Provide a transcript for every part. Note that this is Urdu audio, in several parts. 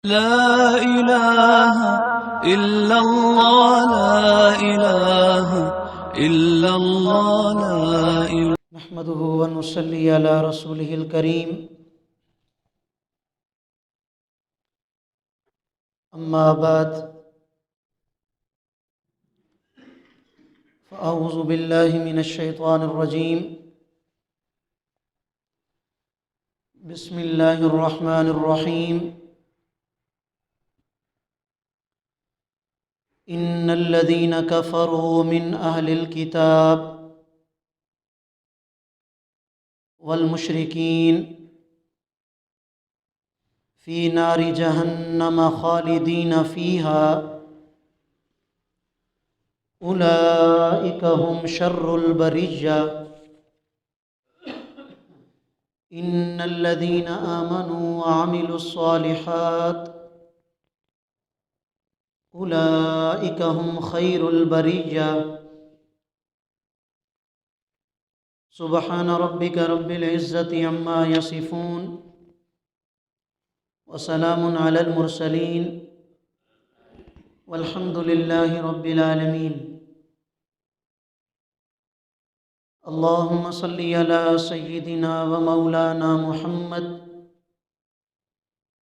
لا إله إلا الله لا إله إلا الله لا إله. نحمده ونصلي على رسوله الكريم. أما بعد فأعوذ بالله من الشيطان الرجيم. بسم الله الرحمن الرحيم. إن الذين كفروا من أهل الكتاب والمشركين في نار جهنم خالدين فيها أولئك هم شر البرية. إن الذين آمنوا وعملوا الصالحات أولئك هم خير البرية. سبحان ربك رب العزة عما يصفون وسلام على المرسلين والحمد لله رب العالمين. اللهم صل على سيدنا ومولانا محمد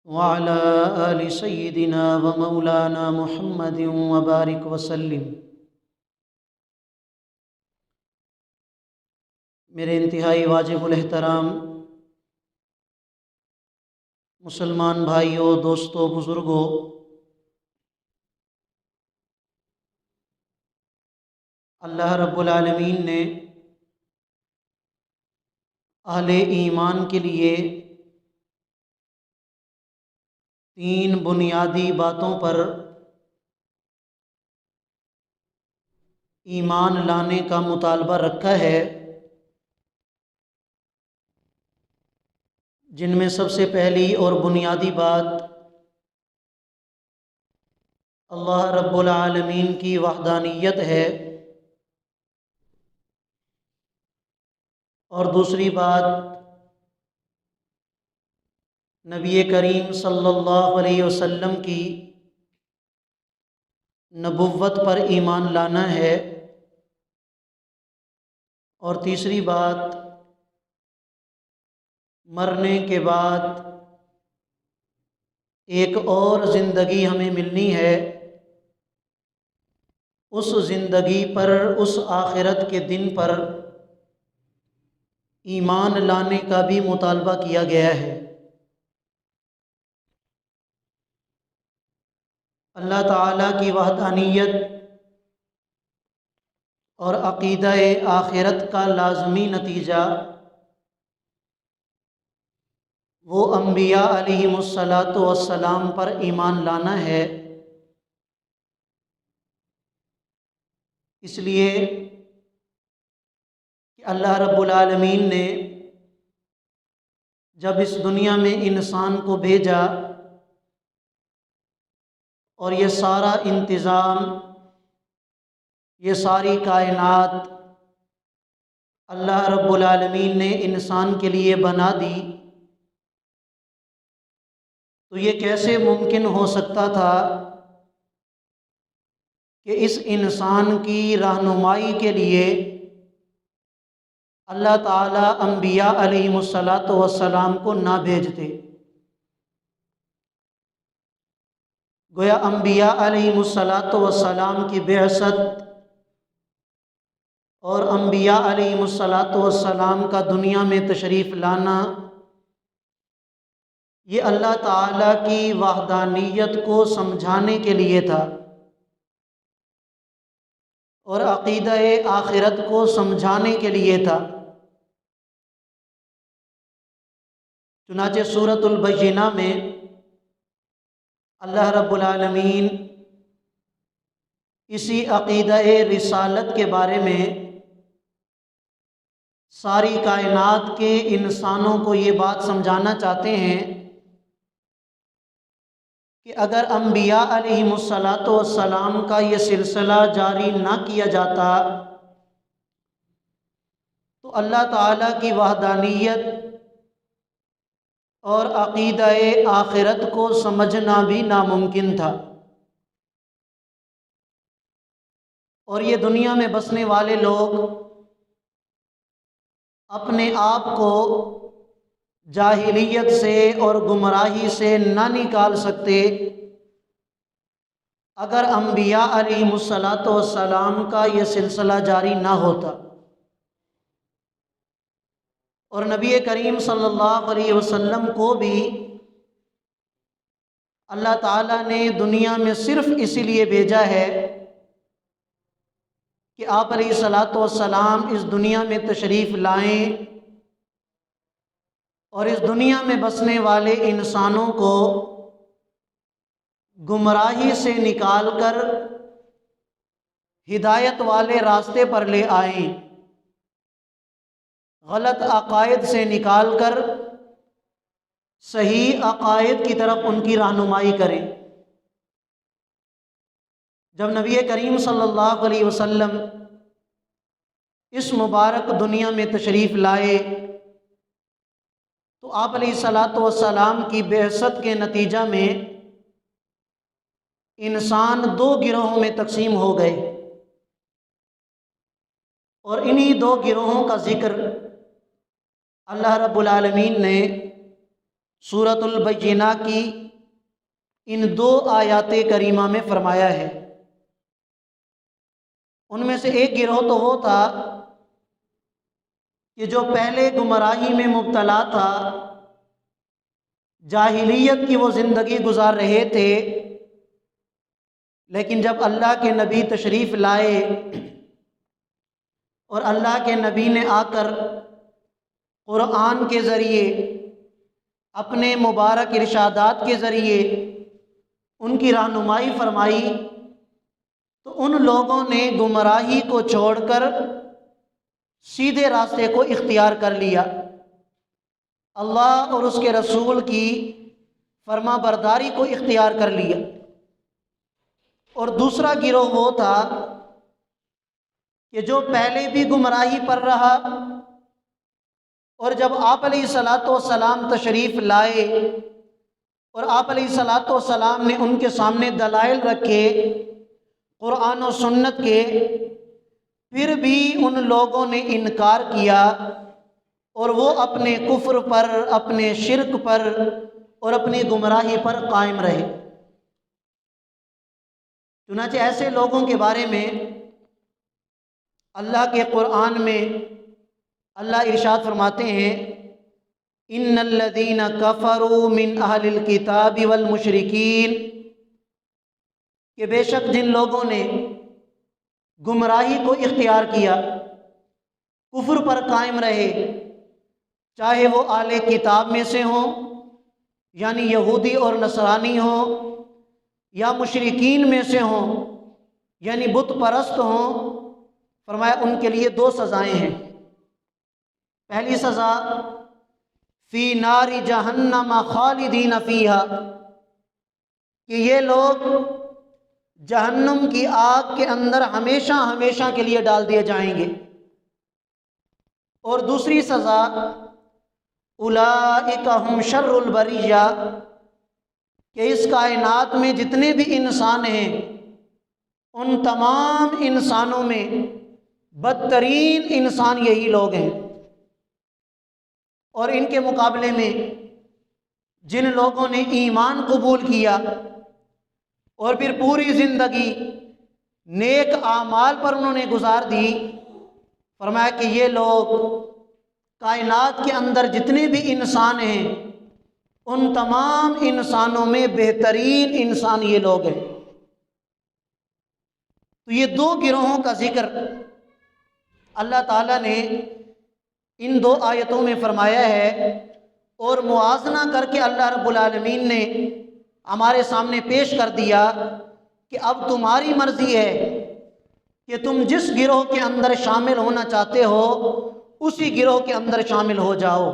وعلى آل سيدنا ومولانا محمد وبارك وسلم. میرے انتہائی واجب الاحترام مسلمان بھائیوں، دوستوں، بزرگوں، اللہ رب العالمین نے اہل ایمان کے لیے 3 بنیادی باتوں پر ایمان لانے کا مطالبہ رکھا ہے، جن میں سب سے پہلی اور بنیادی بات اللہ رب العالمین کی وحدانیت ہے، اور دوسری بات نبی کریم صلی اللہ علیہ وسلم کی نبوت پر ایمان لانا ہے، اور تیسری بات مرنے کے بعد ایک اور زندگی ہمیں ملنی ہے، اس زندگی پر، اس آخرت کے دن پر ایمان لانے کا بھی مطالبہ کیا گیا ہے۔ اللہ تعالیٰ کی وحدانیت اور عقیدہ آخرت کا لازمی نتیجہ وہ انبیاء علیہم الصلاۃ والسلام پر ایمان لانا ہے۔ اس لیے کہ اللہ رب العالمین نے جب اس دنیا میں انسان کو بھیجا اور یہ سارا انتظام، یہ ساری کائنات اللہ رب العالمین نے انسان کے لیے بنا دی، تو یہ کیسے ممکن ہو سکتا تھا کہ اس انسان کی رہنمائی کے لیے اللہ تعالیٰ انبیاء علیہم الصلاۃ والسلام کو نہ بھیجتے؟ گویا انبیاء علیہم الصلاۃ والسلام کی بعثت اور انبیاء علیہم الصلاۃ والسلام کا دنیا میں تشریف لانا یہ اللہ تعالیٰ کی وحدانیت کو سمجھانے کے لیے تھا، اور عقیدہ آخرت کو سمجھانے کے لیے تھا۔ چنانچہ سورۃ البینہ میں اللہ رب العالمین اسی عقیدہ رسالت کے بارے میں ساری کائنات کے انسانوں کو یہ بات سمجھانا چاہتے ہیں کہ اگر انبیاء علیہم الصلاۃ والسلام کا یہ سلسلہ جاری نہ کیا جاتا تو اللہ تعالیٰ کی وحدانیت اور عقیدہ آخرت کو سمجھنا بھی ناممکن تھا، اور یہ دنیا میں بسنے والے لوگ اپنے آپ کو جاہلیت سے اور گمراہی سے نہ نکال سکتے اگر انبیاء علیہم السلام کا یہ سلسلہ جاری نہ ہوتا۔ اور نبی کریم صلی اللہ علیہ وسلم کو بھی اللہ تعالیٰ نے دنیا میں صرف اسی لیے بھیجا ہے کہ آپ علیہ السلام اس دنیا میں تشریف لائیں اور اس دنیا میں بسنے والے انسانوں کو گمراہی سے نکال کر ہدایت والے راستے پر لے آئیں، غلط عقائد سے نکال کر صحیح عقائد کی طرف ان کی رہنمائی کریں۔ جب نبی کریم صلی اللہ علیہ وسلم اس مبارک دنیا میں تشریف لائے تو آپ علیہ السلام کی بعثت کے نتیجہ میں انسان دو گروہوں میں تقسیم ہو گئے، اور انہی دو گروہوں کا ذکر اللہ رب العالمین نے سورۃ البینہ کی ان دو آیات کریمہ میں فرمایا ہے۔ ان میں سے ایک گروہ تو وہ تھا کہ جو پہلے گمراہی میں مبتلا تھا، جاہلیت کی وہ زندگی گزار رہے تھے، لیکن جب اللہ کے نبی تشریف لائے اور اللہ کے نبی نے آ کر قرآن کے ذریعے اپنے مبارک ارشادات کے ذریعے ان کی رہنمائی فرمائی تو ان لوگوں نے گمراہی کو چھوڑ کر سیدھے راستے کو اختیار کر لیا، اللہ اور اس کے رسول کی فرما برداری کو اختیار کر لیا۔ اور دوسرا گروہ وہ تھا کہ جو پہلے بھی گمراہی پر رہا، اور جب آپ علیہ السلام تشریف لائے اور آپ علیہ السلام نے ان کے سامنے دلائل رکھے قرآن و سنت کے، پھر بھی ان لوگوں نے انکار کیا اور وہ اپنے کفر پر، اپنے شرک پر اور اپنی گمراہی پر قائم رہے۔ چنانچہ ایسے لوگوں کے بارے میں اللہ کے قرآن میں اللہ ارشاد فرماتے ہیں، ان الذین کفروا من اہل الکتاب والمشرکین، کہ بے شک جن لوگوں نے گمراہی کو اختیار کیا، کفر پر قائم رہے، چاہے وہ اہل کتاب میں سے ہوں یعنی یہودی اور نصرانی ہوں، یا مشرکین میں سے ہوں یعنی بت پرست ہوں، فرمایا ان کے لیے دو سزائیں ہیں۔ پہلی سزا فی نار جہنم خالدین فیہا، کہ یہ لوگ جہنم کی آگ کے اندر ہمیشہ ہمیشہ کے لیے ڈال دیے جائیں گے۔ اور دوسری سزا اولئک ہم شر البریہ، کہ اس کائنات میں جتنے بھی انسان ہیں ان تمام انسانوں میں بدترین انسان یہی لوگ ہیں۔ اور ان کے مقابلے میں جن لوگوں نے ایمان قبول کیا اور پھر پوری زندگی نیک اعمال پر انہوں نے گزار دی، فرمایا کہ یہ لوگ کائنات کے اندر جتنے بھی انسان ہیں ان تمام انسانوں میں بہترین انسان یہ لوگ ہیں۔ تو یہ دو گروہوں کا ذکر اللہ تعالیٰ نے ان دو آیتوں میں فرمایا ہے، اور موازنہ کر کے اللہ رب العالمین نے ہمارے سامنے پیش کر دیا کہ اب تمہاری مرضی ہے کہ تم جس گروہ کے اندر شامل ہونا چاہتے ہو اسی گروہ کے اندر شامل ہو جاؤ۔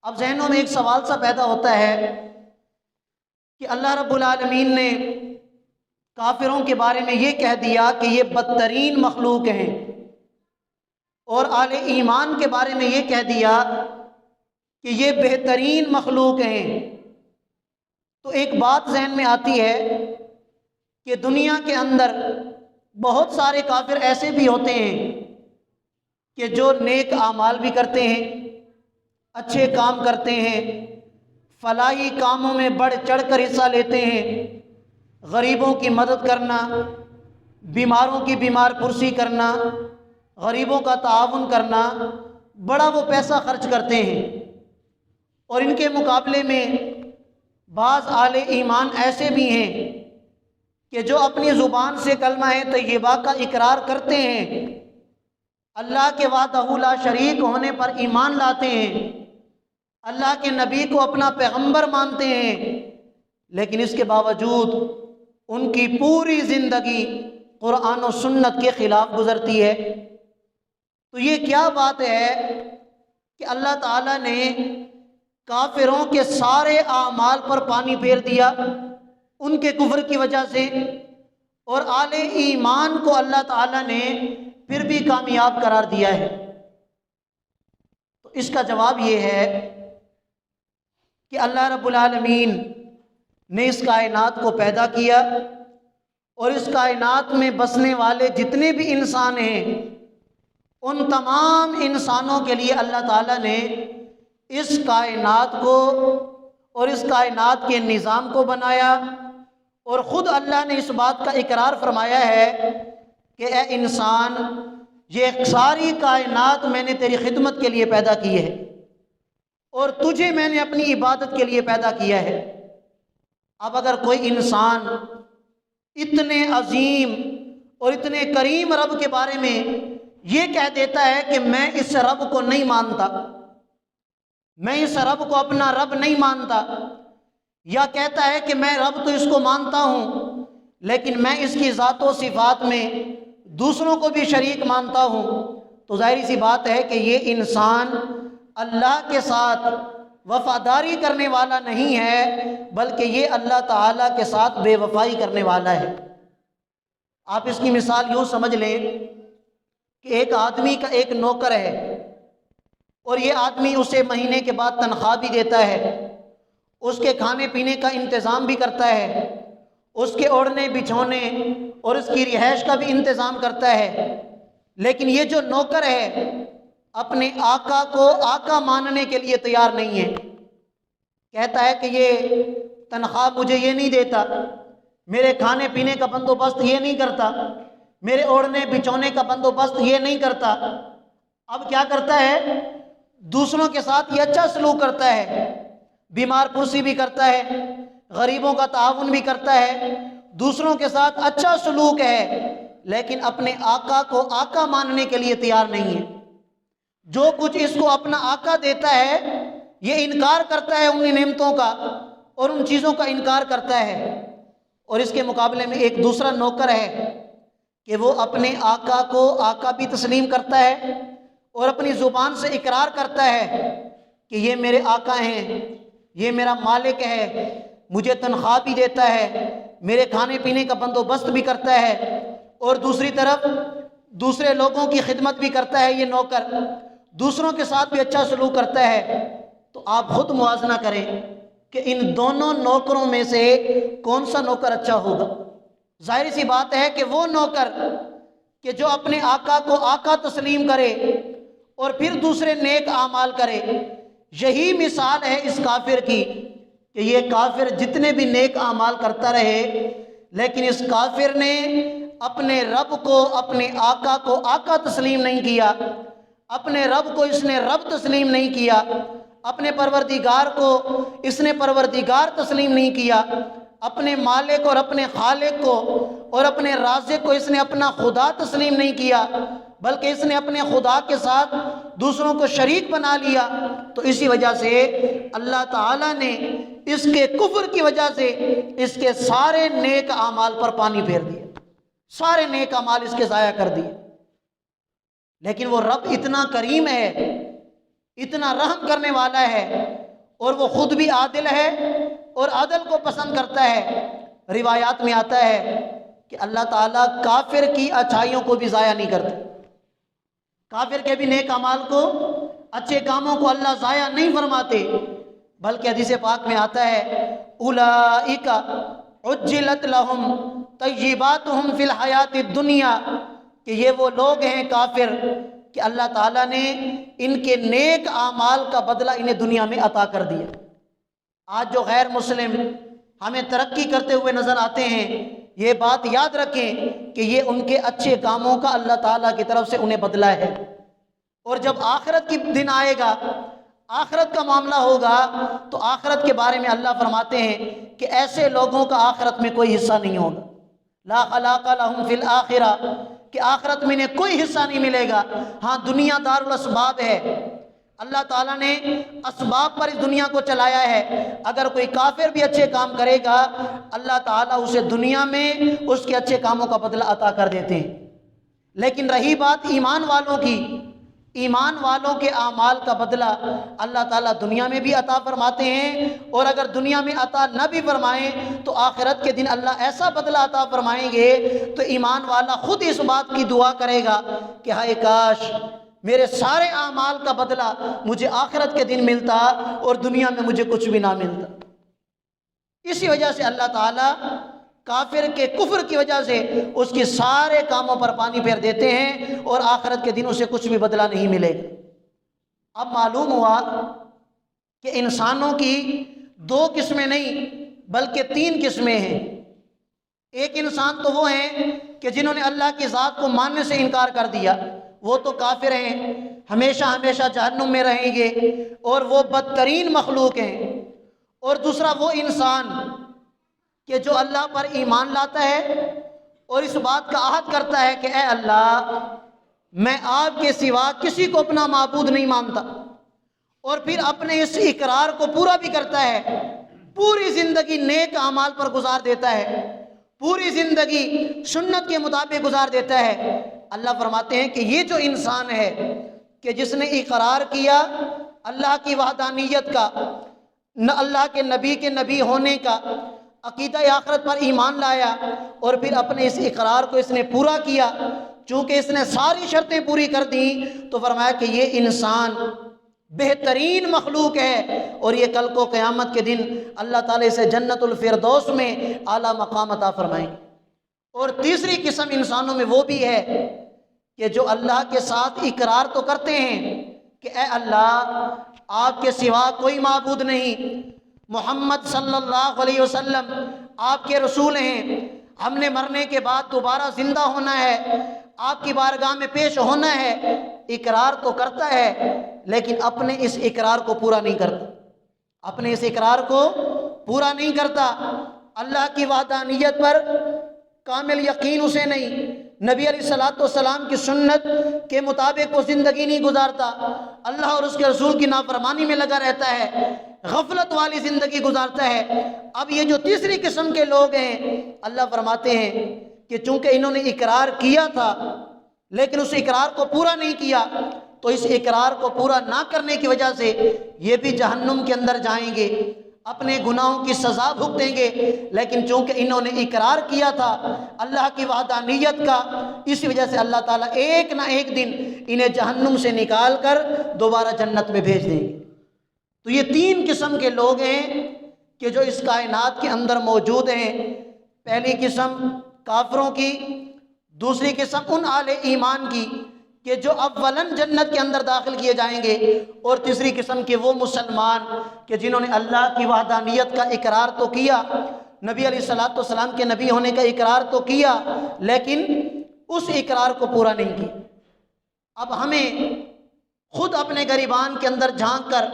اب ذہنوں میں ایک سوال سا پیدا ہوتا ہے کہ اللہ رب العالمین نے کافروں کے بارے میں یہ کہہ دیا کہ یہ بدترین مخلوق ہیں، اور اہل ایمان کے بارے میں یہ کہہ دیا کہ یہ بہترین مخلوق ہیں، تو ایک بات ذہن میں آتی ہے کہ دنیا کے اندر بہت سارے کافر ایسے بھی ہوتے ہیں کہ جو نیک اعمال بھی کرتے ہیں، اچھے کام کرتے ہیں، فلاحی کاموں میں بڑھ چڑھ کر حصہ لیتے ہیں، غریبوں کی مدد کرنا، بیماروں کی بیمار پرسی کرنا، غریبوں کا تعاون کرنا، بڑا وہ پیسہ خرچ کرتے ہیں۔ اور ان کے مقابلے میں بعض اہل ایمان ایسے بھی ہیں کہ جو اپنی زبان سے کلمہ طیبہ کا اقرار کرتے ہیں، اللہ کے وحدہ لا شریک ہونے پر ایمان لاتے ہیں، اللہ کے نبی کو اپنا پیغمبر مانتے ہیں، لیکن اس کے باوجود ان کی پوری زندگی قرآن و سنت کے خلاف گزرتی ہے۔ تو یہ کیا بات ہے کہ اللہ تعالیٰ نے کافروں کے سارے اعمال پر پانی پھیر دیا ان کے کفر کی وجہ سے، اور اہل ایمان کو اللہ تعالیٰ نے پھر بھی کامیاب قرار دیا ہے؟ تو اس کا جواب یہ ہے کہ اللہ رب العالمین نے اس کائنات کو پیدا کیا، اور اس کائنات میں بسنے والے جتنے بھی انسان ہیں، ان تمام انسانوں کے لیے اللہ تعالیٰ نے اس کائنات کو اور اس کائنات کے نظام کو بنایا، اور خود اللہ نے اس بات کا اقرار فرمایا ہے کہ اے انسان، یہ ساری کائنات میں نے تیری خدمت کے لیے پیدا کی ہے، اور تجھے میں نے اپنی عبادت کے لیے پیدا کیا ہے۔ اب اگر کوئی انسان اتنے عظیم اور اتنے کریم رب کے بارے میں یہ کہہ دیتا ہے کہ میں اس رب کو نہیں مانتا، میں اس رب کو اپنا رب نہیں مانتا، یا کہتا ہے کہ میں رب تو اس کو مانتا ہوں لیکن میں اس کی ذات و صفات میں دوسروں کو بھی شریک مانتا ہوں، تو ظاہری سی بات ہے کہ یہ انسان اللہ کے ساتھ وفاداری کرنے والا نہیں ہے، بلکہ یہ اللہ تعالیٰ کے ساتھ بے وفائی کرنے والا ہے۔ آپ اس کی مثال یوں سمجھ لیں کہ ایک آدمی کا ایک نوکر ہے، اور یہ آدمی اسے مہینے کے بعد تنخواہ بھی دیتا ہے، اس کے کھانے پینے کا انتظام بھی کرتا ہے، اس کے اوڑھنے بچھونے اور اس کی رہائش کا بھی انتظام کرتا ہے، لیکن یہ جو نوکر ہے اپنے آقا کو آقا ماننے کے لیے تیار نہیں ہے۔ کہتا ہے کہ یہ تنخواہ مجھے یہ نہیں دیتا، میرے کھانے پینے کا بندوبست یہ نہیں کرتا، میرے اوڑھنے بچھونے کا بندوبست یہ نہیں کرتا۔ اب کیا کرتا ہے؟ دوسروں کے ساتھ یہ اچھا سلوک کرتا ہے، بیمار پرسی بھی کرتا ہے، غریبوں کا تعاون بھی کرتا ہے، دوسروں کے ساتھ اچھا سلوک ہے، لیکن اپنے آقا کو آقا ماننے کے لیے تیار نہیں ہے۔ جو کچھ اس کو اپنا آقا دیتا ہے یہ انکار کرتا ہے ان نعمتوں کا، اور ان چیزوں کا انکار کرتا ہے۔ اور اس کے مقابلے میں ایک دوسرا نوکر ہے کہ وہ اپنے آقا کو آقا بھی تسلیم کرتا ہے، اور اپنی زبان سے اقرار کرتا ہے کہ یہ میرے آقا ہیں، یہ میرا مالک ہے، مجھے تنخواہ بھی دیتا ہے، میرے کھانے پینے کا بندوبست بھی کرتا ہے، اور دوسری طرف دوسرے لوگوں کی خدمت بھی کرتا ہے یہ نوکر، دوسروں کے ساتھ بھی اچھا سلوک کرتا ہے۔ تو آپ خود موازنہ کریں کہ ان دونوں نوکروں میں سے کون سا نوکر اچھا ہوگا؟ ظاہر سی بات ہے کہ وہ نوکر کہ جو اپنے آقا کو آقا تسلیم کرے اور پھر دوسرے نیک اعمال کرے۔ یہی مثال ہے اس کافر کی کہ یہ کافر جتنے بھی نیک اعمال کرتا رہے، لیکن اس کافر نے اپنے رب کو، اپنے آقا کو آقا تسلیم نہیں کیا، اپنے رب کو اس نے رب تسلیم نہیں کیا، اپنے پروردگار کو اس نے پروردگار تسلیم نہیں کیا، اپنے مالک اور اپنے خالق کو اور اپنے رازق کو اس نے اپنا خدا تسلیم نہیں کیا، بلکہ اس نے اپنے خدا کے ساتھ دوسروں کو شریک بنا لیا۔ تو اسی وجہ سے اللہ تعالیٰ نے اس کے کفر کی وجہ سے اس کے سارے نیک اعمال پر پانی پھیر دیا، سارے نیک اعمال اس کے ضائع کر دیے۔ لیکن وہ رب اتنا کریم ہے، اتنا رحم کرنے والا ہے، اور وہ خود بھی عادل ہے اور عدل کو پسند کرتا ہے۔ روایات میں آتا ہے کہ اللہ تعالیٰ کافر کی اچھائیوں کو بھی ضائع نہیں کرتا، کافر کے بھی نیک اعمال کو اچھے کاموں کو اللہ ضائع نہیں فرماتے، بلکہ حدیث پاک میں آتا ہے اولئک عجلت لہم طیباتہم فی الحیات الدنیا، کہ یہ وہ لوگ ہیں کافر کہ اللہ تعالیٰ نے ان کے نیک اعمال کا بدلہ انہیں دنیا میں عطا کر دیا۔ آج جو غیر مسلم ہمیں ترقی کرتے ہوئے نظر آتے ہیں، یہ بات یاد رکھیں کہ یہ ان کے اچھے کاموں کا اللہ تعالیٰ کی طرف سے انہیں بدلہ ہے، اور جب آخرت کی دن آئے گا، آخرت کا معاملہ ہوگا، تو آخرت کے بارے میں اللہ فرماتے ہیں کہ ایسے لوگوں کا آخرت میں کوئی حصہ نہیں ہوگا، لا خلاق لہم فی الآخرہ، کہ آخرت میں انہیں کوئی حصہ نہیں ملے گا۔ ہاں دنیا دار الاسباب ہے، اللہ تعالیٰ نے اسباب پر اس دنیا کو چلایا ہے، اگر کوئی کافر بھی اچھے کام کرے گا اللہ تعالیٰ اسے دنیا میں اس کے اچھے کاموں کا بدلہ عطا کر دیتے ہیں۔ لیکن رہی بات ایمان والوں کی، ایمان والوں کے اعمال کا بدلہ اللہ تعالیٰ دنیا میں بھی عطا فرماتے ہیں، اور اگر دنیا میں عطا نہ بھی فرمائیں تو آخرت کے دن اللہ ایسا بدلہ عطا فرمائیں گے تو ایمان والا خود اس بات کی دعا کرے گا کہ ہائے کاش میرے سارے اعمال کا بدلہ مجھے آخرت کے دن ملتا اور دنیا میں مجھے کچھ بھی نہ ملتا۔ اسی وجہ سے اللہ تعالیٰ کافر کے کفر کی وجہ سے اس کے سارے کاموں پر پانی پھیر دیتے ہیں اور آخرت کے دن اسے کچھ بھی بدلہ نہیں ملے گا۔ اب معلوم ہوا کہ انسانوں کی 2 قسمیں نہیں بلکہ 3 قسمیں ہیں۔ ایک انسان تو وہ ہیں کہ جنہوں نے اللہ کی ذات کو ماننے سے انکار کر دیا، وہ تو کافر ہیں، ہمیشہ ہمیشہ جہنم میں رہیں گے اور وہ بدترین مخلوق ہیں۔ اور دوسرا وہ انسان کہ جو اللہ پر ایمان لاتا ہے اور اس بات کا عہد کرتا ہے کہ اے اللہ میں آپ کے سوا کسی کو اپنا معبود نہیں مانتا، اور پھر اپنے اس اقرار کو پورا بھی کرتا ہے، پوری زندگی نیک اعمال پر گزار دیتا ہے، پوری زندگی سنت کے مطابق گزار دیتا ہے۔ اللہ فرماتے ہیں کہ یہ جو انسان ہے کہ جس نے اقرار کیا اللہ کی وحدانیت کا، اللہ کے نبی ہونے کا، عقیدہ آخرت پر ایمان لایا، اور پھر اپنے اس اقرار کو اس نے پورا کیا، چونکہ اس نے ساری شرطیں پوری کر دیں، تو فرمایا کہ یہ انسان بہترین مخلوق ہے، اور یہ کل کو قیامت کے دن اللہ تعالیٰ اسے جنت الفردوس میں اعلیٰ مقام عطا فرمائیں۔ اور تیسری قسم انسانوں میں وہ بھی ہے کہ جو اللہ کے ساتھ اقرار تو کرتے ہیں کہ اے اللہ آپ کے سوا کوئی معبود نہیں، محمد صلی اللہ علیہ وسلم آپ کے رسول ہیں، ہم نے مرنے کے بعد دوبارہ زندہ ہونا ہے، آپ کی بارگاہ میں پیش ہونا ہے، اقرار تو کرتا ہے لیکن اپنے اس اقرار کو پورا نہیں کرتا، اپنے اس اقرار کو پورا نہیں کرتا، اللہ کی وحدانیت پر کامل یقین اسے نہیں، نبی علیہ السلام کی سنت کے مطابق وہ زندگی نہیں گزارتا، اللہ اور اس کے رسول کی نافرمانی میں لگا رہتا ہے، غفلت والی زندگی گزارتا ہے۔ اب یہ جو تیسری قسم کے لوگ ہیں اللہ فرماتے ہیں کہ چونکہ انہوں نے اقرار کیا تھا لیکن اس اقرار کو پورا نہیں کیا، تو اس اقرار کو پورا نہ کرنے کی وجہ سے یہ بھی جہنم کے اندر جائیں گے، اپنے گناہوں کی سزا بھگتیں گے، لیکن چونکہ انہوں نے اقرار کیا تھا اللہ کی وحدانیت کا، اسی وجہ سے اللہ تعالیٰ ایک نہ ایک دن انہیں جہنم سے نکال کر دوبارہ جنت میں بھیج دیں گے۔ تو یہ 3 قسم کے لوگ ہیں کہ جو اس کائنات کے اندر موجود ہیں۔ پہلی قسم کافروں کی، دوسری قسم ان اہل ایمان کی کہ جو اولاً جنت کے اندر داخل کیے جائیں گے، اور تیسری قسم کے وہ مسلمان کہ جنہوں نے اللہ کی وحدانیت کا اقرار تو کیا، نبی علیہ السلام کے نبی ہونے کا اقرار تو کیا لیکن اس اقرار کو پورا نہیں کیا۔ اب ہمیں خود اپنے گریبان کے اندر جھانک کر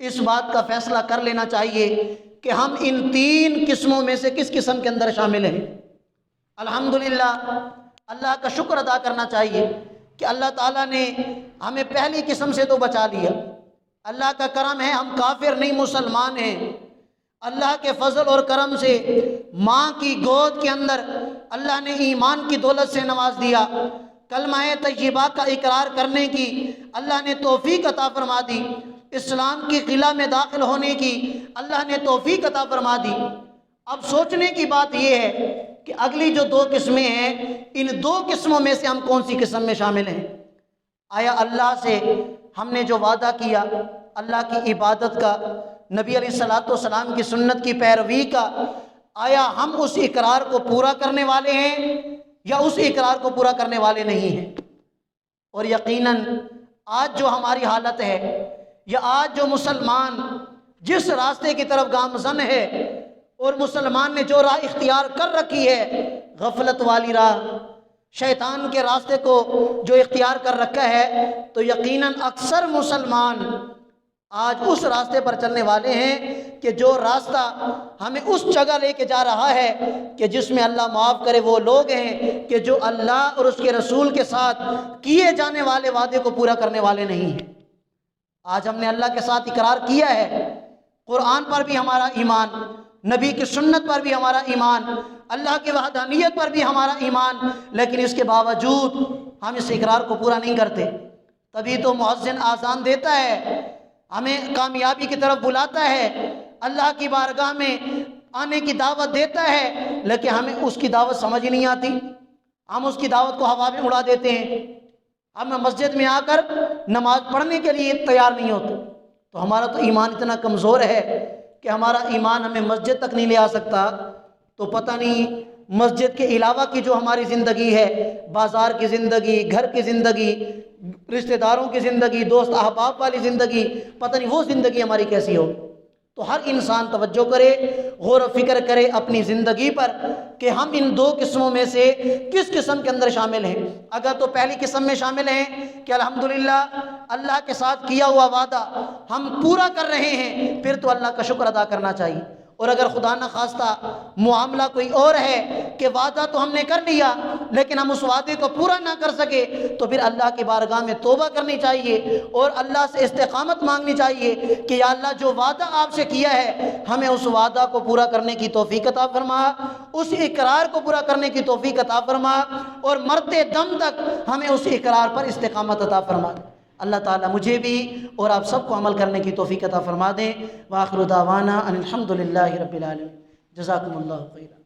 اس بات کا فیصلہ کر لینا چاہیے کہ ہم ان 3 قسموں میں سے کس قسم کے اندر شامل ہیں۔ الحمدللہ اللہ کا شکر ادا کرنا چاہیے کہ اللہ تعالیٰ نے ہمیں پہلی قسم سے تو بچا لیا، اللہ کا کرم ہے ہم کافر نہیں مسلمان ہیں، اللہ کے فضل اور کرم سے ماں کی گود کے اندر اللہ نے ایمان کی دولت سے نواز دیا، کلمہ طیبہ کا اقرار کرنے کی اللہ نے توفیق عطا فرما دی، اسلام کی قلعہ میں داخل ہونے کی اللہ نے توفیق عطا فرما دی۔ اب سوچنے کی بات یہ ہے کہ اگلی جو 2 قسمیں ہیں، ان 2 قسموں میں سے ہم کون سی قسم میں شامل ہیں؟ آیا اللہ سے ہم نے جو وعدہ کیا اللہ کی عبادت کا، نبی علیہ الصلوۃ والسلام کی سنت کی پیروی کا، آیا ہم اس اقرار کو پورا کرنے والے ہیں یا اس اقرار کو پورا کرنے والے نہیں ہیں؟ اور یقیناً آج جو ہماری حالت ہے، یا آج جو مسلمان جس راستے کی طرف گامزن ہے، اور مسلمان نے جو راہ اختیار کر رکھی ہے، غفلت والی راہ، شیطان کے راستے کو جو اختیار کر رکھا ہے، تو یقیناً اکثر مسلمان آج اس راستے پر چلنے والے ہیں کہ جو راستہ ہمیں اس جگہ لے کے جا رہا ہے کہ جس میں اللہ معاف کرے وہ لوگ ہیں کہ جو اللہ اور اس کے رسول کے ساتھ کیے جانے والے وعدے کو پورا کرنے والے نہیں ہیں۔ آج ہم نے اللہ کے ساتھ اقرار کیا ہے، قرآن پر بھی ہمارا ایمان، نبی کی سنت پر بھی ہمارا ایمان، اللہ کی وحدانیت پر بھی ہمارا ایمان، لیکن اس کے باوجود ہم اس اقرار کو پورا نہیں کرتے۔ تبھی تو مؤذن آذان دیتا ہے، ہمیں کامیابی کی طرف بلاتا ہے، اللہ کی بارگاہ میں آنے کی دعوت دیتا ہے، لیکن ہمیں اس کی دعوت سمجھ ہی نہیں آتی، ہم اس کی دعوت کو ہوا میں اڑا دیتے ہیں، ہم مسجد میں آ کر نماز پڑھنے کے لیے تیار نہیں ہوتے۔ تو ہمارا تو ایمان اتنا کمزور ہے کہ ہمارا ایمان ہمیں مسجد تک نہیں لے آ سکتا، تو پتہ نہیں مسجد کے علاوہ کی جو ہماری زندگی ہے، بازار کی زندگی، گھر کی زندگی، رشتہ داروں کی زندگی، دوست احباب والی زندگی، پتہ نہیں وہ زندگی ہماری کیسی ہو۔ تو ہر انسان توجہ کرے، غور و فکر کرے اپنی زندگی پر کہ ہم ان دو قسموں میں سے کس قسم کے اندر شامل ہیں۔ اگر تو پہلی قسم میں شامل ہیں کہ الحمدللہ اللہ کے ساتھ کیا ہوا وعدہ ہم پورا کر رہے ہیں، پھر تو اللہ کا شکر ادا کرنا چاہیے۔ اور اگر خدا نہ خواستہ معاملہ کوئی اور ہے کہ وعدہ تو ہم نے کر لیا لیکن ہم اس وعدے کو پورا نہ کر سکے، تو پھر اللہ کی بارگاہ میں توبہ کرنی چاہیے اور اللہ سے استقامت مانگنی چاہیے کہ یا اللہ جو وعدہ آپ سے کیا ہے ہمیں اس وعدہ کو پورا کرنے کی توفیق عطا فرما، اس اقرار کو پورا کرنے کی توفیق عطا فرما، اور مرتے دم تک ہمیں اس اقرار پر استقامت عطا فرما۔ اللہ تعالیٰ مجھے بھی اور آپ سب کو عمل کرنے کی توفیق عطا فرما دیں۔ وآخر دعوانا ان الحمد للہ رب العالمین۔ جزاکم اللہ خیرا۔